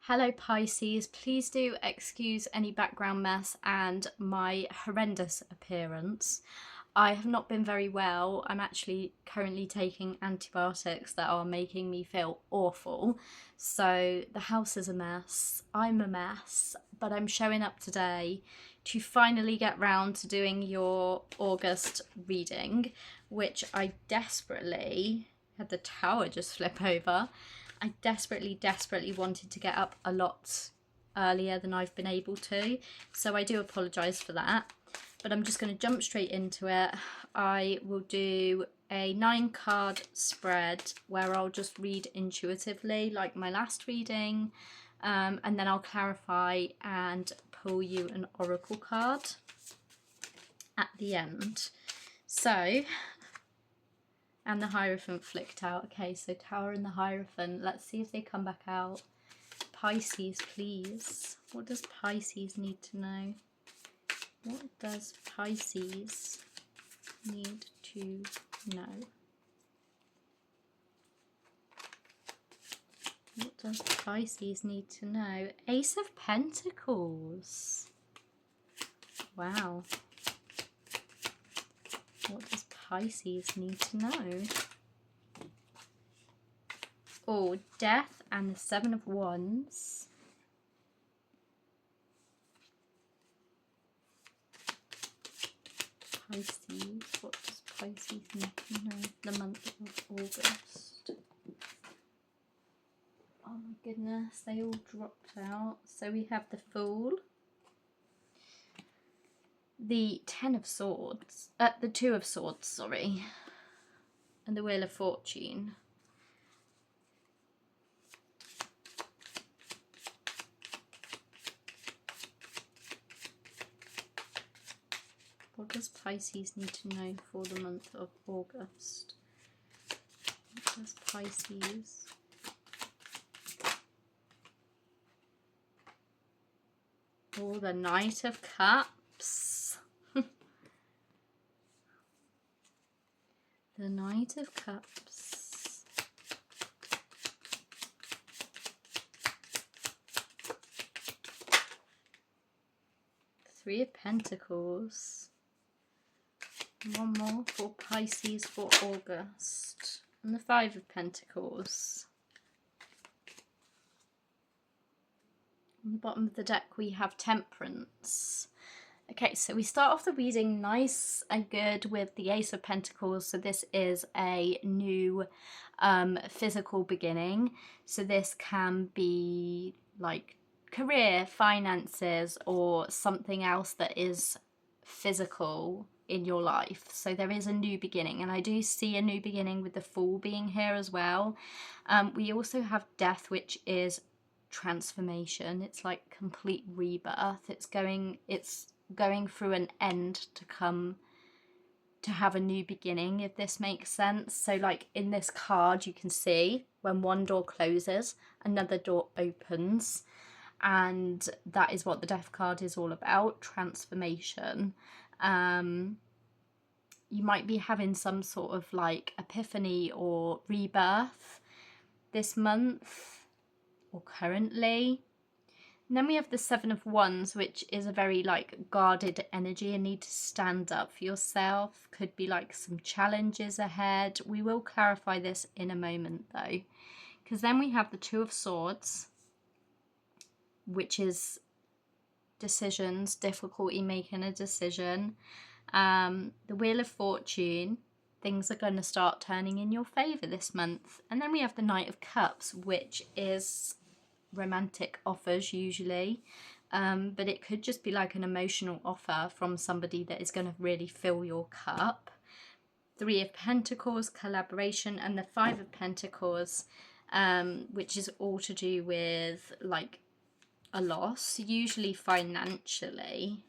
Hello Pisces, please do excuse any background mess and my horrendous appearance. I have not been very well. I'm actually currently taking antibiotics that are making me feel awful. So the house is a mess, I'm a mess, but I'm showing up today to finally get round to doing your August reading, which I desperately had the tower just flip over. I desperately wanted to get up a lot earlier than I've been able to, so I do apologise for that, but I'm just going to jump straight into it. I will do a 9-card spread where I'll just read intuitively like my last reading, and then I'll clarify and pull you an oracle card at the end. So, and the Hierophant flicked out. Okay, so Tower and the Hierophant. Let's see if they come back out. Pisces, please. What does Pisces need to know? What does Pisces need to know? What does Pisces need to know? Ace of Pentacles. Wow. What does Pisces need to know? Oh, Death and the 7 of Wands. Pisces, what does Pisces need to know? The month of August. Oh my goodness, they all dropped out. So we have the Fool, the 10 of Swords, the 2 of Swords, sorry, and the Wheel of Fortune. What does Pisces need to know for the month of August? What does Pisces? Oh, the Knight of Cups. The Knight of Cups. Three of Pentacles. One more for Pisces for August. And the 5 of Pentacles. On the bottom of the deck we have Temperance. Okay, so we start off the reading nice and good with the Ace of Pentacles. So this is a new physical beginning. So this can be like career, finances, or something else that is physical in your life. So there is a new beginning, and I do see a new beginning with the Fool being here as well. We also have Death, which is transformation. It's like complete rebirth. It's going through an end to come to have a new beginning, if this makes sense. So like in this card you can see when one door closes, another door opens, and that is what the Death card is all about, transformation. You might be having some sort of like epiphany or rebirth this month or currently. And then we have the 7 of Wands, which is a very like guarded energy and need to stand up for yourself. Could be like some challenges ahead. We will clarify this in a moment though, because then we have the 2 of Swords, which is decisions, difficulty making a decision. The Wheel of Fortune, things are going to start turning in your favour this month. And then we have the Knight of Cups, which is romantic offers usually, but it could just be like an emotional offer from somebody that is going to really fill your cup. 3 of Pentacles, collaboration, and the 5 of Pentacles, which is all to do with like a loss, usually financially.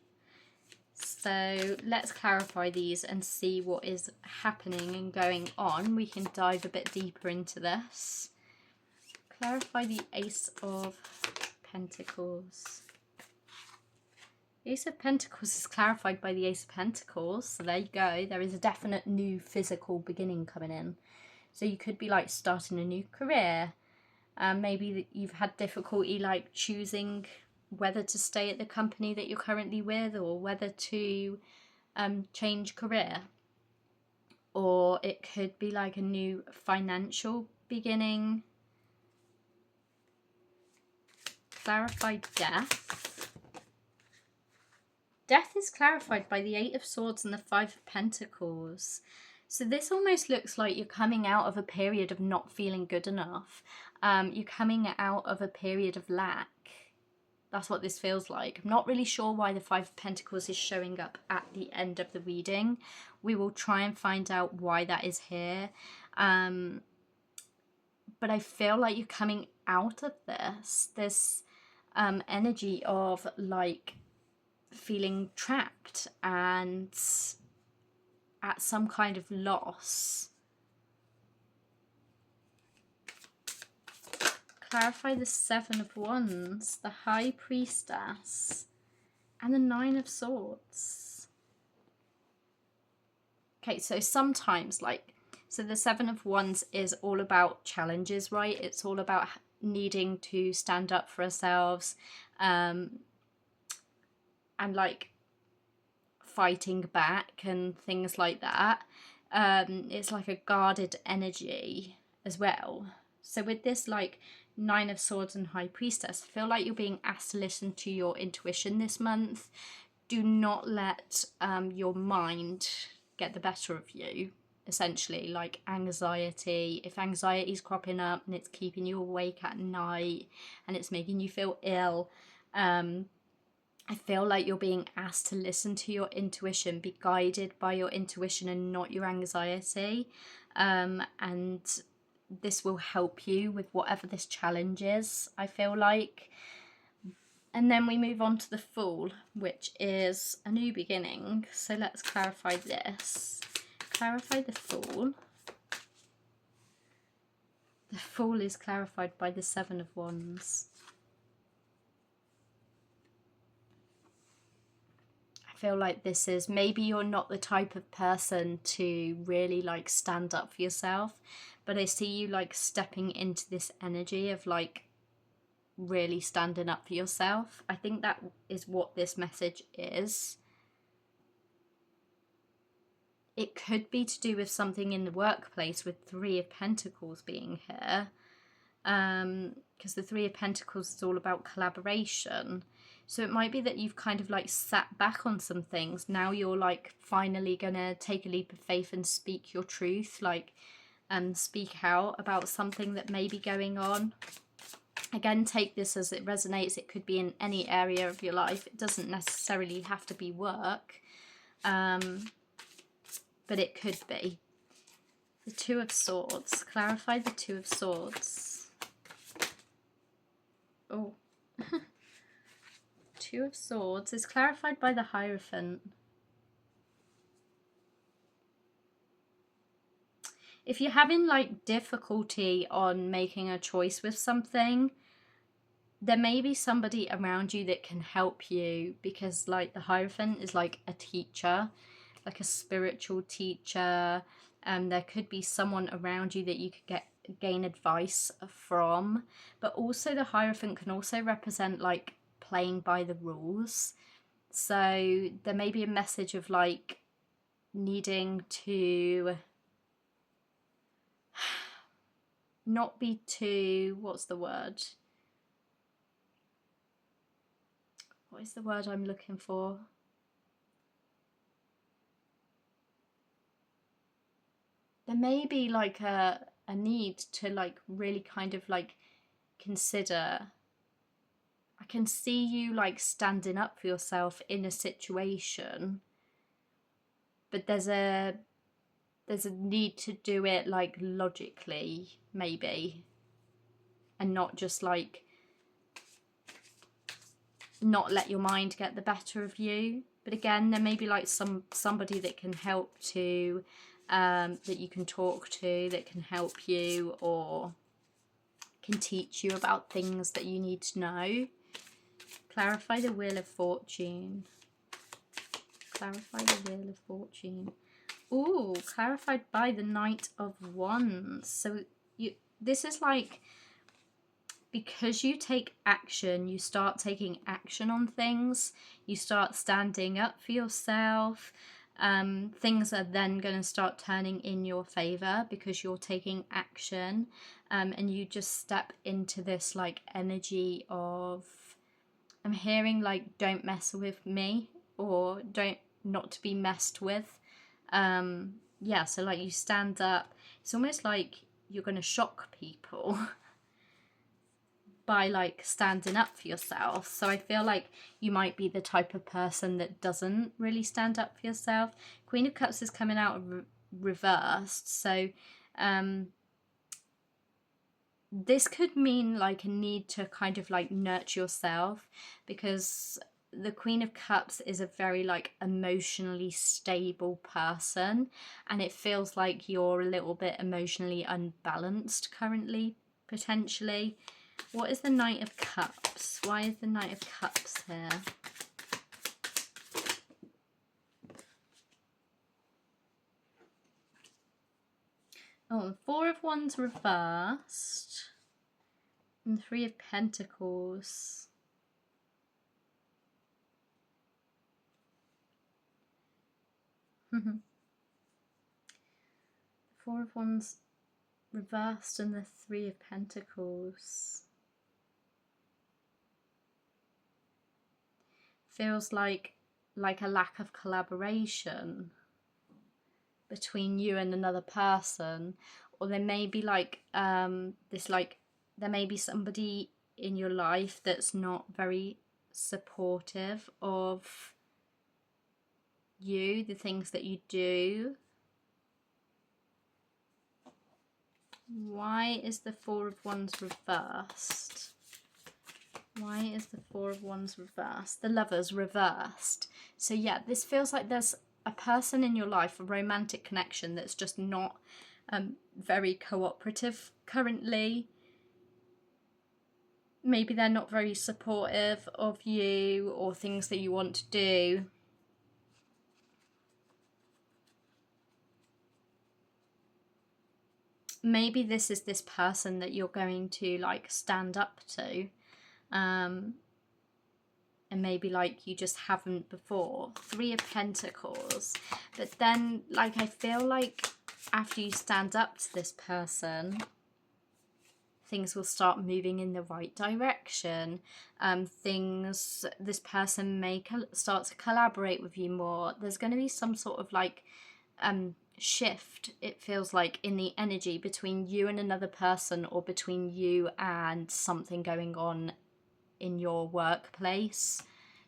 So let's clarify these and see what is happening and going on. We can dive a bit deeper into this. Clarify the Ace of Pentacles. The Ace of Pentacles is clarified by the Ace of Pentacles. So there you go. There is a definite new physical beginning coming in. So you could be like starting a new career, Maybe that you've had difficulty like choosing whether to stay at the company that you're currently with, or whether to change career. Or it could be like a new financial beginning. Clarified death. Death is clarified by the Eight of Swords and the Five of Pentacles. So this almost looks like you're coming out of a period of not feeling good enough. You're coming out of a period of lack. That's what this feels like. I'm not really sure why the Five of Pentacles is showing up at the end of the reading. We will try and find out why that is here. But I feel like you're coming out of this energy of like feeling trapped and at some kind of loss. Clarify the Seven of Wands, the High Priestess, and the Nine of Swords. Okay, so sometimes so the Seven of Wands is all about challenges, right? It's all about needing to stand up for ourselves, and like fighting back and things like that. It's like a guarded energy as well. So with this like Nine of Swords and High Priestess, I feel like you're being asked to listen to your intuition this month. Do not let your mind get the better of you, essentially. Like anxiety, if anxiety is cropping up and it's keeping you awake at night and it's making you feel ill, I feel like you're being asked to listen to your intuition, be guided by your intuition and not your anxiety. And this will help you with whatever this challenge is, I feel like. And then we move on to the Fool, which is a new beginning. So let's clarify this. Clarify the Fool. The Fool is clarified by the Seven of Wands. Feel like this is, maybe you're not the type of person to really like stand up for yourself, but I see you like stepping into this energy of like really standing up for yourself. I think that is what this message is. It could be to do with something in the workplace with Three of Pentacles being here, because the Three of Pentacles is all about collaboration. So it might be that you've kind of like sat back on some things. Now you're like finally gonna take a leap of faith and speak your truth, like speak out about something that may be going on. Again, take this as it resonates. It could be in any area of your life. It doesn't necessarily have to be work, but it could be. The Two of Swords. Clarify the Two of Swords. Oh. Two of Swords is clarified by the Hierophant. If you're having like difficulty on making a choice with something, there may be somebody around you that can help you, because like the Hierophant is like a teacher, like a spiritual teacher. There could be someone around you that you could gain advice from, but also the Hierophant can also represent like playing by the rules. So there may be a message of like needing to not be too, what's the word? What is the word I'm looking for? There may be like a need to like really kind of like consider. I can see you like standing up for yourself in a situation, but there's a need to do it like logically, maybe, and not just like not let your mind get the better of you. But again, there may be like somebody that can help to that you can talk to, that can help you or can teach you about things that you need to know. Clarify the Wheel of Fortune. Clarify the Wheel of Fortune. Ooh, clarified by the Knight of Wands. So this is like because you take action, you start taking action on things, you start standing up for yourself. Things are then going to start turning in your favor because you're taking action, and you just step into this like energy of, I'm hearing like, don't mess with me, or don't, not to be messed with. Yeah, so like you stand up. It's almost like you're going to shock people by like standing up for yourself. So I feel like you might be the type of person that doesn't really stand up for yourself. Queen of Cups is coming out reversed, so this could mean like a need to kind of like nurture yourself, because the Queen of Cups is a very like emotionally stable person, and it feels like you're a little bit emotionally unbalanced currently, potentially. What is the Knight of Cups? Why is the Knight of Cups here? Oh, Four of Wands reversed. And Three of Pentacles. Four of Wands reversed and the Three of Pentacles. Feels like a lack of collaboration between you and another person, or there may be like this, like there may be somebody in your life that's not very supportive of you, the things that you do. Why is the Four of Wands reversed? Why is the Four of Wands reversed? The Lovers reversed. So yeah, this feels like there's a person in your life, a romantic connection, that's just not very cooperative currently. Maybe they're not very supportive of you or things that you want to do. Maybe this is this person that you're going to like stand up to. And maybe like you just haven't before. Three of Pentacles. But then like I feel like after you stand up to this person, things will start moving in the right direction. This person may start to collaborate with you more. There's going to be some sort of like shift, it feels like, in the energy between you and another person, or between you and something going on in your workplace.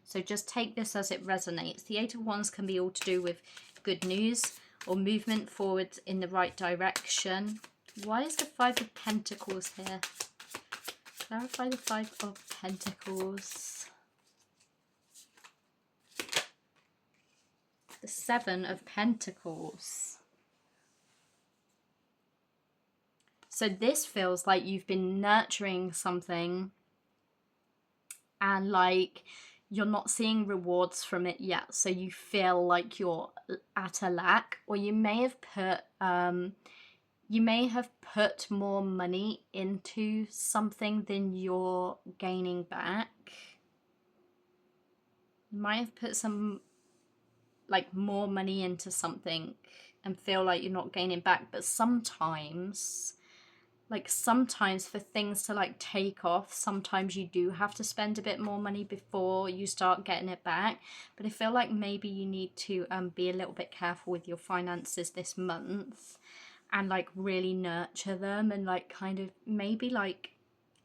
So just take this as it resonates. The Eight of Wands can be all to do with good news or movement forward in the right direction. Why is the Five of Pentacles here? Clarify the Five of Pentacles. The Seven of Pentacles. So this feels like you've been nurturing something and like you're not seeing rewards from it yet, so you feel like you're at a lack, or you may have put more money into something than you're gaining back. You might have put some like more money into something and feel like you're not gaining back, but sometimes for things to like take off, sometimes you do have to spend a bit more money before you start getting it back. But I feel like maybe you need to be a little bit careful with your finances this month, and like really nurture them, and like kind of maybe like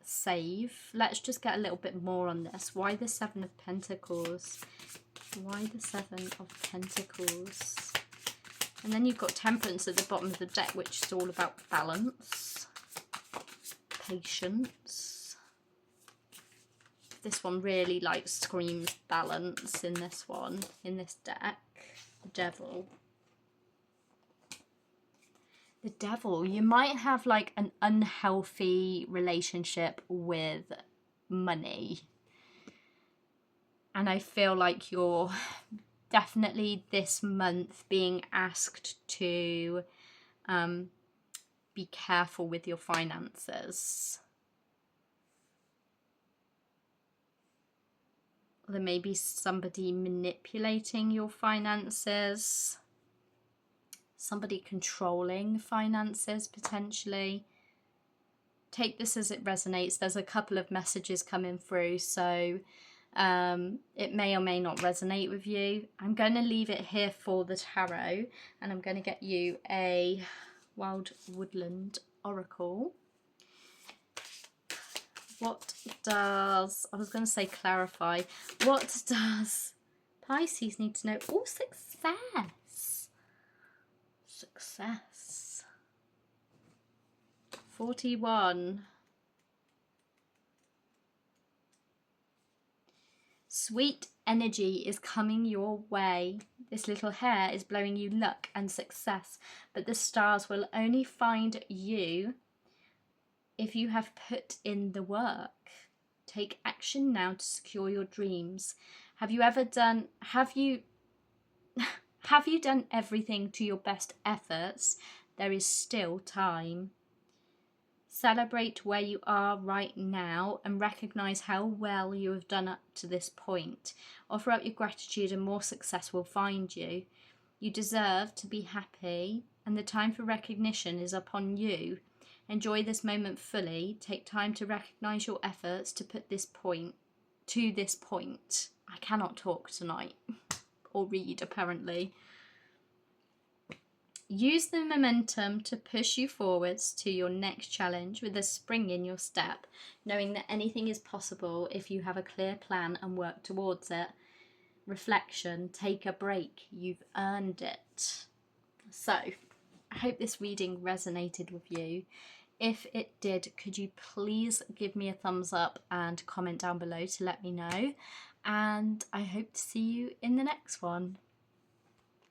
save. Let's just get a little bit more on this. Why the Seven of Pentacles? Why the Seven of Pentacles? And then you've got Temperance at the bottom of the deck, which is all about balance, patience. This one really like screams balance in this one, in this deck. The Devil. The Devil. You might have like an unhealthy relationship with money. And I feel like you're definitely this month being asked to be careful with your finances. There may be somebody manipulating your finances, somebody controlling finances potentially. Take this as it resonates. There's a couple of messages coming through, so it may or may not resonate with you. I'm going to leave it here for the tarot, and I'm going to get you a Wild Woodland Oracle. What does, I was going to say clarify, what does Pisces need to know? Oh, success. Success. 41. Sweet energy is coming your way. This little hare is blowing you luck and success, but the stars will only find you if you have put in the work. Take action now to secure your dreams. Have you done everything to your best efforts? There is still time. Celebrate where you are right now and recognize how well you have done up to this point. Offer up your gratitude and more success will find you. You deserve to be happy, and the time for recognition is upon you. Enjoy this moment fully. Take time to recognize your efforts to this point. I cannot talk tonight or read, apparently. Use the momentum to push you forwards to your next challenge with a spring in your step, knowing that anything is possible if you have a clear plan and work towards it. Reflection, take a break. You've earned it. So, I hope this reading resonated with you. If it did, could you please give me a thumbs up and comment down below to let me know. And I hope to see you in the next one.